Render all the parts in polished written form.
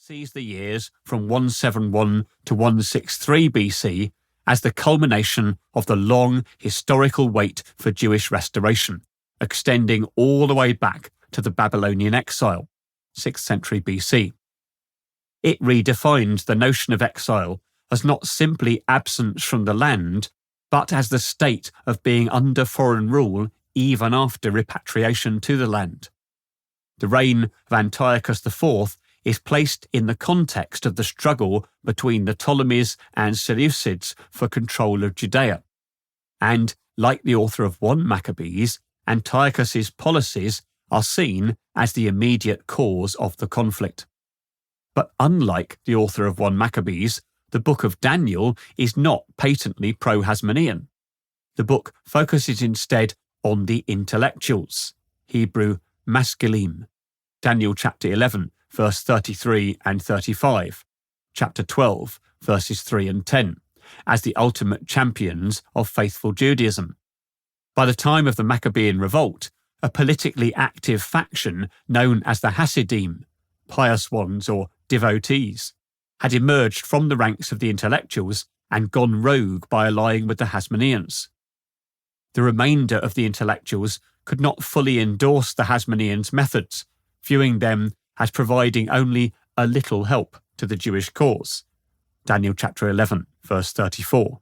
sees the years from 171 to 163 BC as the culmination of the long historical wait for Jewish restoration, extending all the way back to the Babylonian exile, 6th century BC. It redefines the notion of exile as not simply absence from the land, but as the state of being under foreign rule even after repatriation to the land. The reign of Antiochus IV is placed in the context of the struggle between the Ptolemies and Seleucids for control of Judea. And, like the author of 1 Maccabees, Antiochus's policies are seen as the immediate cause of the conflict. But unlike the author of 1 Maccabees, the book of Daniel is not patently pro-Hasmonean. The book focuses instead on the intellectuals, Hebrew masculine, Daniel chapter 11, verse 33 and 35, chapter 12, verses 3 and 10, as the ultimate champions of faithful Judaism. By the time of the Maccabean revolt, a politically active faction known as the Hasidim, pious ones or devotees, had emerged from the ranks of the intellectuals and gone rogue by allying with the Hasmoneans. The remainder of the intellectuals could not fully endorse the Hasmoneans' methods, viewing them as providing only a little help to the Jewish cause. Daniel chapter 11, verse 34.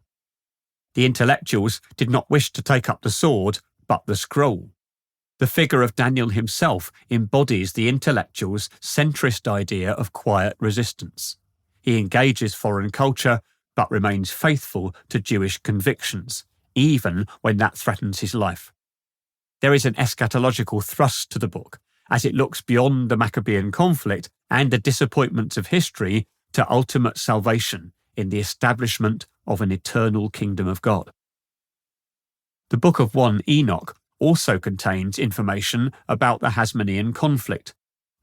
The intellectuals did not wish to take up the sword, but the scroll. The figure of Daniel himself embodies the intellectuals' centrist idea of quiet resistance. He engages foreign culture, but remains faithful to Jewish convictions, even when that threatens his life. There is an eschatological thrust to the book, as it looks beyond the Maccabean conflict and the disappointments of history to ultimate salvation in the establishment of an eternal kingdom of God. The book of 1 Enoch also contains information about the Hasmonean conflict,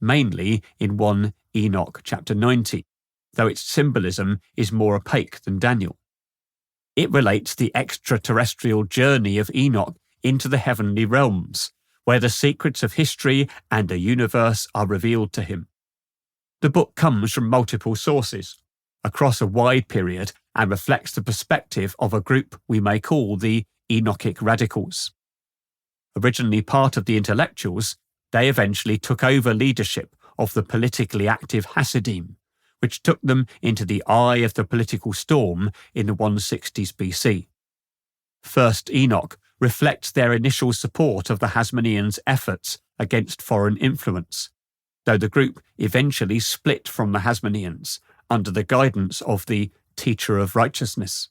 mainly in 1 Enoch chapter 90, though its symbolism is more opaque than Daniel. It relates the extraterrestrial journey of Enoch into the heavenly realms, where the secrets of history and the universe are revealed to him. The book comes from multiple sources, across a wide period, and reflects the perspective of a group we may call the Enochic radicals. Originally part of the intellectuals, they eventually took over leadership of the politically active Hasidim, which took them into the eye of the political storm in the 160s BC. First Enoch reflects their initial support of the Hasmoneans' efforts against foreign influence, though the group eventually split from the Hasmoneans under the guidance of the teacher of righteousness.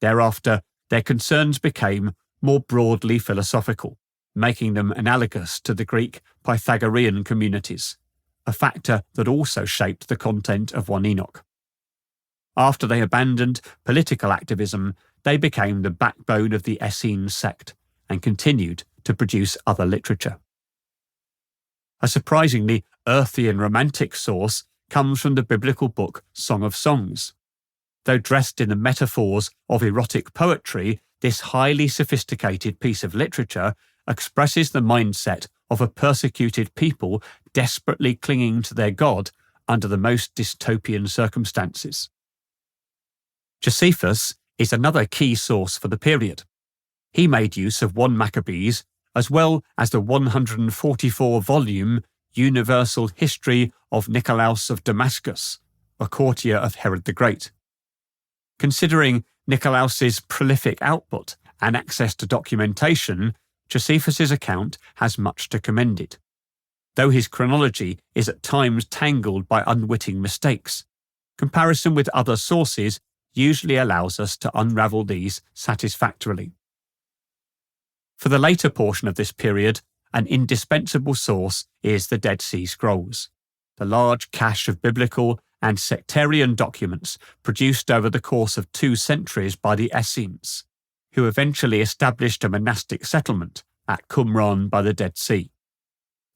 Thereafter, their concerns became more broadly philosophical, making them analogous to the Greek Pythagorean communities, a factor that also shaped the content of 1 Enoch. After they abandoned political activism, they became the backbone of the Essene sect and continued to produce other literature. A surprisingly earthy and romantic source comes from the biblical book Song of Songs. Though dressed in the metaphors of erotic poetry, this highly sophisticated piece of literature expresses the mindset of a persecuted people desperately clinging to their God under the most dystopian circumstances. Josephus is another key source for the period. He made use of 1 Maccabees as well as the 144-volume Universal History of Nicolaus of Damascus, a courtier of Herod the Great. Considering Nicolaus's prolific output and access to documentation, Josephus's account has much to commend it. Though his chronology is at times tangled by unwitting mistakes, comparison with other sources usually allows us to unravel these satisfactorily. For the later portion of this period, an indispensable source is the Dead Sea Scrolls, the large cache of biblical and sectarian documents produced over the course of 2 centuries by the Essenes, who eventually established a monastic settlement at Qumran by the Dead Sea.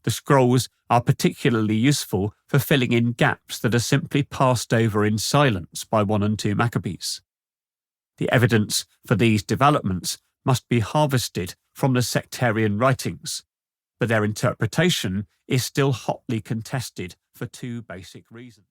The scrolls are particularly useful for filling in gaps that are simply passed over in silence by 1 and 2 Maccabees. The evidence for these developments must be harvested from the sectarian writings, but their interpretation is still hotly contested for 2 basic reasons.